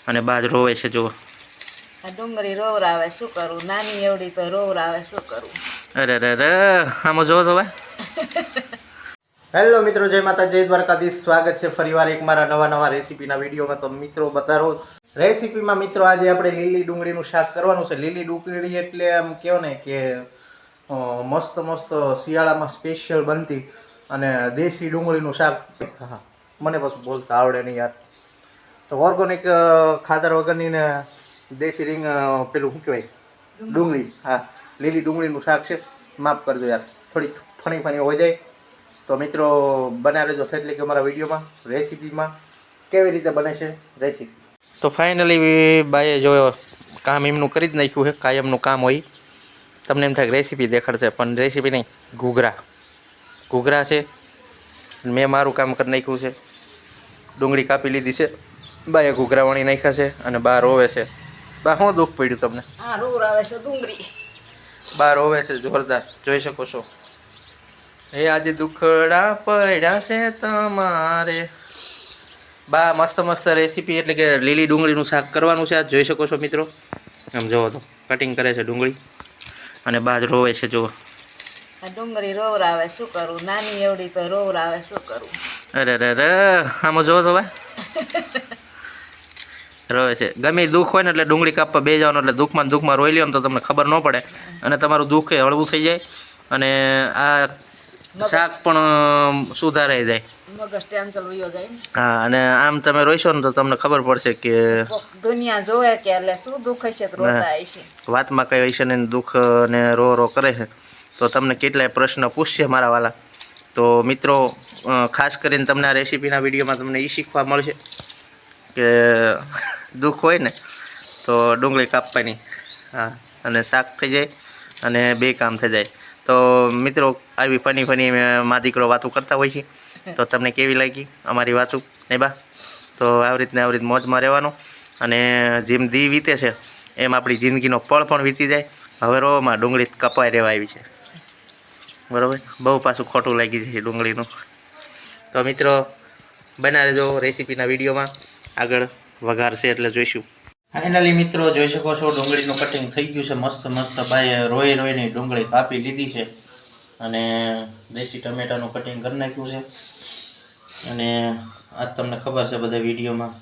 અને બાજ રોવે છે જો. આ ડુંગળી રોવરાવે શું કરું, નાની એવડી તો રોવરાવે શું કરું. અરે અરે અરે આમાં જોવો તો ભાઈ. હેલો મિત્રો, જય માતા જય દ્વારકાધીશ. સ્વાગત છે ફરીવાર એક મારા નવા રેસીપીના વિડીયોમાં. તો મિત્રો બતાવો રેસીપીમાં મિત્રો આજે આપણે લીલી ડુંગળીનું શાક કરવાનું છે. લીલી ડુંગળી એટલે આમ કહો ને કે મસ્ત મસ્ત શિયાળામાં સ્પેશિયલ બનતી અને દેશી ડુંગળીનું શાક. હા, મને બસ બોલતા આવડે નહીં યાર. તો ઓર્ગોનિક ખાતર વગરની ને દેશી રીંગ પેલું શું કહેવાય ડુંગળી, હા લીલી ડુંગળીનું શાક છે. માફ કરજો યાર, થોડી ફણી હો જાય. તો મિત્રો બનાવી લેજો એટલે કે અમારા વિડીયોમાં રેસીપીમાં કેવી રીતે બને છે રેસીપી. તો ફાઇનલી બાઈએ જો કામ એમનું કરી જ નાખ્યું છે. કાયમનું કામ હોય. તમને એમ થાય રેસીપી દેખાડશે, પણ રેસીપી નહીં, ઘૂઘરા છે. મેં મારું કામ કરી નાખ્યું છે. ડુંગળી કાપી લીધી છે, બાએ ઘૂઘરા વણી નાખ્યા છે અને બા રોવે છે. બા શું દુઃખ પડ્યું તમને? આ રોવરાવે છે ડુંગળી. બા રોવે છે જોરદાર, જોઈ શકો છો. એ આજે દુખડા પડ્યા છે તમારે. બા મસ્ત મસ્ત રેસીપી એટલે કે લીલી ડુંગળીનું શાક કરવાનું છે. આજ જોઈ શકો છો મિત્રો. આમ જોવો તો કટિંગ કરે છે ડુંગળી અને બા જ રોવે છે જો. આ ડુંગળી રોવરાવે શું કરું, નાની એવડી તો રોવરાવે શું કરું. અરે અરે અરે આમાં જોવો તો ભાઈ. રોવે છે. ગમે દુઃખ હોય ને એટલે ડુંગળી કાપવા બે જવાનું, એટલે દુઃખમાં રોઈ લ્યો ને તો તમને ખબર ન પડે અને તમારું દુઃખ એ હળવું થઈ જાય અને આ શાક પણ સુધારાઈ જાય. મગજ ટેન્શન વયો જાય ને. હા, અને આમ તમે રોઈશો ને તો તમને ખબર પડશે કે દુનિયા જોવે કે એટલે શું દુઃખ હશે તો રોતા હશે. વાતમાં કઈ હશે ને દુઃખ ને રો કરે છે તો તમને કેટલાય પ્રશ્ન પૂછશે મારા વાલા. તો મિત્રો ખાસ કરીને તમને આ રેસીપીના વિડીયોમાં તમને એ શીખવા મળશે કે દુઃખ હોય ને તો ડુંગળી કાપવાની, હા, અને શાક થઈ જાય અને બે કામ થઈ જાય. તો મિત્રો આવી ફની મા દીકરો વાતો કરતા હોય છે. તો તમને કેવી લાગી અમારી વાતો નહીં બા? તો આવી રીત મોજમાં રહેવાનું અને જેમ દી વીતે છે એમ આપણી જિંદગીનો પળ પણ વીતી જાય. હવે રોમાં ડુંગળી કપાઈ રહેવા આવી છે, બરાબર. બહુ પાછું ખોટું લાગી છે ડુંગળીનું. તો મિત્રો બના રહેજો રેસીપીના વિડીયોમાં. આગળ વઘાર છે એટલે જોઈશું. ફાઇનલી મિત્રો જોઈ શકો છો ડુંગળીનું કટિંગ થઈ ગયું છે મસ્ત બાએ રોઈને ડુંગળી કાપી લીધી છે અને દેશી ટમેટાનું કટિંગ કરી નાખ્યું છે. અને આજ તમને ખબર છે બધા વિડીયોમાં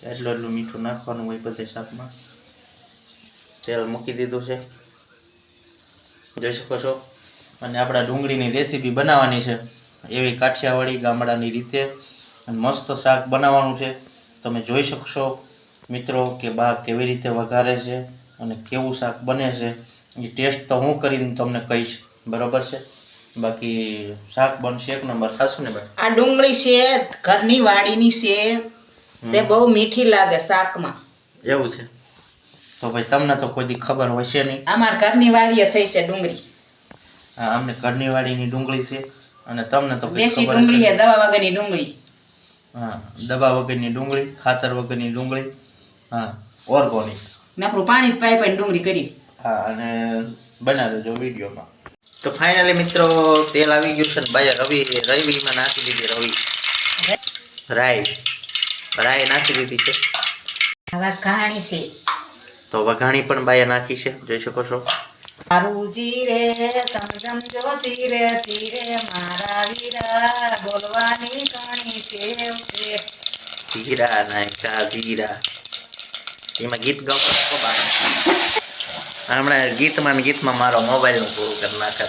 કે એટલું મીઠું નાખવાનું હોય બધે શાકમાં. તેલ મૂકી દીધું છે, જોઈ શકો છો. અને આપણા ડુંગળીની રેસીપી બનાવવાની છે એવી કાઠિયાવાડી ગામડાની રીતે અને મસ્ત શાક બનાવવાનું છે. તમે જોઈ શકશો મિત્રો કે બા કેવી રીતે વઘારે છે અને કેવું શાક બને છે. એ ટેસ્ટ તો હું કરીને તમને કહીશ, બરાબર છે. બાકી શાક બનશે એક નંબર. ખાશું ને ભાઈ? આ ડુંગળી છે ઘરની વાડીની છે, તે બહુ મીઠી લાગે શાકમાં. એવું છે? તો ભાઈ તમને તો કોઈ દી ખબર હશે નહીં. અમાર ઘરની વાડીએ થઈ છે ડુંગળી. હા, અમને ઘરની વાડીની ડુંગળી છે અને તમને તો દેશી ડુંગળી છે, દવા વગરની ડુંગળી. હા, દવા વગરની ડુંગળી, ખાતર વગરની ડુંગળી, હા, ઓર્ગોનિક. નકરું પાણી જ પાઈ ડુંગળી કરી. હા, અને બનાવી દેજો વિડીયોમાં. તો ફાઇનલી મિત્રો તેલ આવી ગયું છે ને બાય રવીમાં નાખી દીધી. રાઈ નાખી દીધી છે. વઘાણી છે તો વઘાણી પણ બાય નાખી છે, જોઈ શકો છો. મારું જીરે સમજમ જ્યોતિ રે તીરે મારા વીરા બોલવાની ઘણી છે. જીરા નાખ્યા, જીરા. એમાં ગીત ગાવ બા. હમણાં ગીતમાં મારો મોબાઈલનું પૂરું કરી નાખે.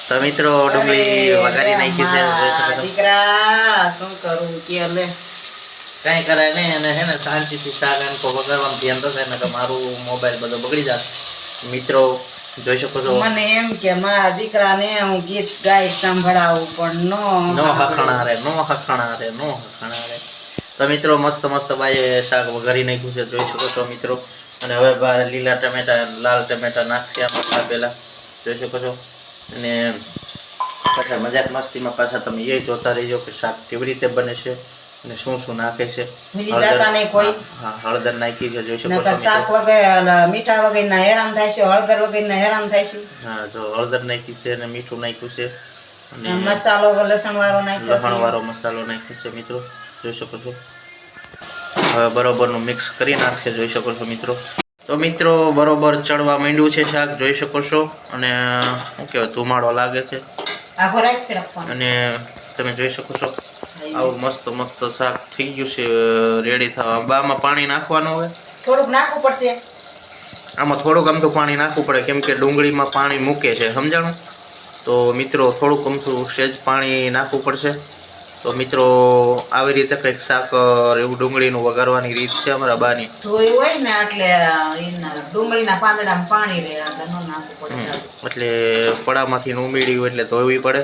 તો મિત્રો ડુંગળી વઘારી નાખી છે. દીકરા શું કરું કે લે કાંઈ કરાય નહીં અને હે ને શાંતિથી શાક આનકો વઘારવાનું ધ્યાન રાખે ને કે મારું મોબાઈલ બધો બગડી જાય. મિત્રો જોઈ શકો છો. મને એમ કે મારા દીકરાને હું ગીત ગાઈ સંભળાવું પણ નો હખણારે. તો મિત્રો મસ્ત બાએ શાક વઘારી નાખ્યું છે, જોઈ શકો છો મિત્રો. અને હવે લીલા ટમેટા, લાલ ટમેટા નાખશે આમાં કાપેલા, જોઈ શકો છો. અને પાછા મજાક મસ્તીમાં પાછા તમે એ જોતા રહીજો કે શાક કેવી રીતે બને છે અને શું નાખે છે. હળદર નાખી છે, જોઈ શકો છો. શાક વગર મીઠા વગર હેરાન થાય છે, હળદર વગર હેરાન થાય છે. હા, જો હળદર નાખી છે અને મીઠું નાખ્યું છે અને મસાલો લસણ વાળો નાખ્યો છે. મસાલો નાખ્યો છે મિત્રો, જોઈ શકો છો. હવે બરોબરનું મિક્સ કરી નાખશે, જોઈ શકો છો મિત્રો. તો મિત્રો બરોબર ચડવા માંડ્યું છે શાક, જોઈ શકો છો. અને શું કહેવાય, ધુમાડો લાગે છે. અને તમે જોઈ શકો છો આવું મસ્ત મસ્ત શાક થઈ ગયું છે, રેડી થવા. બામાં પાણી નાખવાનું હોય, થોડુંક નાખવું પડશે. આમાં થોડુંક આમ તો પાણી નાખવું પડે, કેમ કે ડુંગળીમાં પાણી મૂકે છે, સમજાણું? તો મિત્રો થોડુંક અમથું સેજ પાણી નાખવું પડશે. તો મિત્રો આવી રીતે કંઈક શાક એવું ડુંગળીનું વઘારવાની રીત છે અમારા બાની. ધોઈ હોય ને એટલે ડુંગળીના પાંદડામાં પાણી રહે, એટલે ન નાખવું પડે. એટલે પડામાંથી ઉમેરી હોય એટલે ધોવી પડે.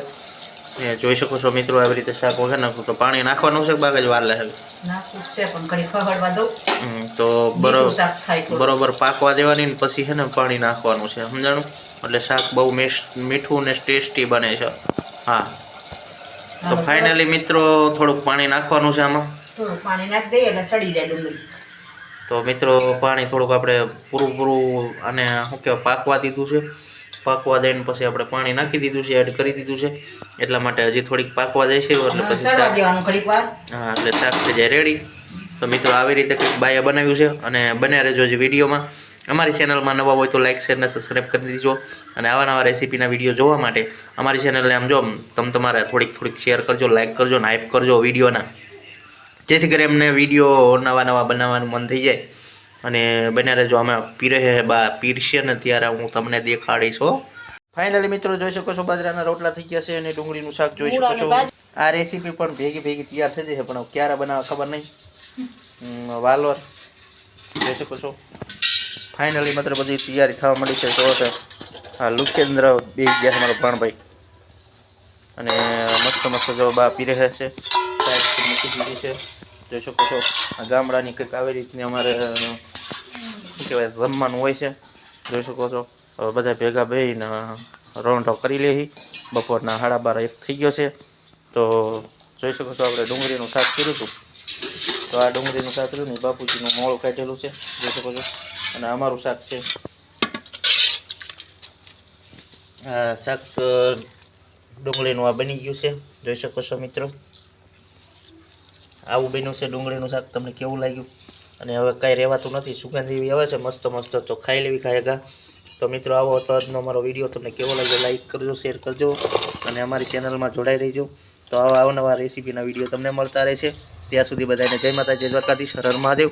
જોઈ શકો છો મિત્રો આવી રીતે શાક વઘાર નાખું. તો પાણી નાખવાનું છે, બાગ જ વાર લાગે નાખવું છે, પણ ઘડી ખહડવા દઉં. તો બરોબર પાકવા દેવાની ને પછી છે ને પાણી નાખવાનું છે, સમજાણું? એટલે શાક બહુ મીઠું ને ટેસ્ટી બને છે. હા, તો ફાઇનલી મિત્રો થોડુંક પાણી નાખવાનું છે આમાં. થોડું પાણી નાખી દઈએ એટલે સડી જાય ડુંગળી. તો મિત્રો પાણી થોડુંક આપણે પૂરું અને શું કહેવાય પાકવા દીધું છે. પાકવા દઈને પછી આપણે પાણી નાખી દીધું છે, એડ કરી દીધું છે. એટલા માટે હજી થોડીક પાકવા જાય છે, એટલે પછી સડવા દેવાનું ઘડીક વાર. હા, એટલે શાક થઈ જાય રેડી. તો મિત્રો આવી રીતે કંઈક બાએ બનાવ્યું છે, અને બન્યા રહેજો જે વિડીયોમાં. અમારી ચેનલમાં નવા હોય તો લાઇક શેર ને સબસ્ક્રાઈબ કરી દીજો. અને આવા નવા રેસીપીના વિડીયો જોવા માટે અમારી ચેનલને આમ જો તમારે થોડીક શેર કરજો, લાઇક કરજો ને હાઇપ કરજો વિડીયોના, જેથી કરી એમને વિડીયો નવા બનાવવાનું મન થઈ જાય. અને બન્યા રહેજો. અમે પીરશે ને ત્યારે હું તમને દેખાડીશ હો. ફાઇનલી મિત્રો જોઈ શકો છો બાજરાના રોટલા થઈ ગયા છે, અને ડુંગળીનું શાક જોઈ શકો છો. આ રેસીપી પણ ભેગી તૈયાર થઈ જશે, પણ ક્યારે બનાવવા ખબર નહીં. વાલોર જોઈ શકો છો. ફાઇનલી માત્ર બધી તૈયારી થવા મળી છે. તો હા, લુકેન્દ્ર બે ગયા છે મારો ભાણભાઈ, અને મસ્ત જો બા પીરે છે, મૂકી દીધી છે. જોઈ શકો છો આ ગામડાની કંઈક આવી રીતની અમારે શું કહેવાય જમવાનું હોય છે, જોઈ શકો છો. હવે બધા ભેગા બેસીને રોંઢો કરી લે. બપોરના 12:30 થઈ ગયો છે. તો જોઈ શકો છો આપણે ડુંગળીનું શાક કર્યું હતું. તો આ ડુંગળીનું શાક કર્યું ને બાપુજીનું મોળું કાઢેલું છે, જોઈ શકો છો. અને અમારું શાક છે, શાક ડુંગળીનું આ બની ગયું છે, જોઈ શકો છો મિત્રો. આવું બન્યું છે ડુંગળીનું શાક. તમને કેવું લાગ્યું? અને હવે કાંઈ રહેવાતું નથી, સુગંધ એવી આવે છે મસ્ત. તો ખાઈ લેવી ખાયેગા. તો મિત્રો આવો હતો આજનો અમારો વિડીયો. તમને કેવો લાગ્યો લાઈક કરજો, શેર કરજો, અને અમારી ચેનલમાં જોડાઈ રહીજો. તો આવા અવનવા રેસીપીના વિડીયો તમને મળતા રહેશે. ત્યાં સુધી બધાને જય માતા, જય દ્વારકાધીશ, હર હર મહાદેવ.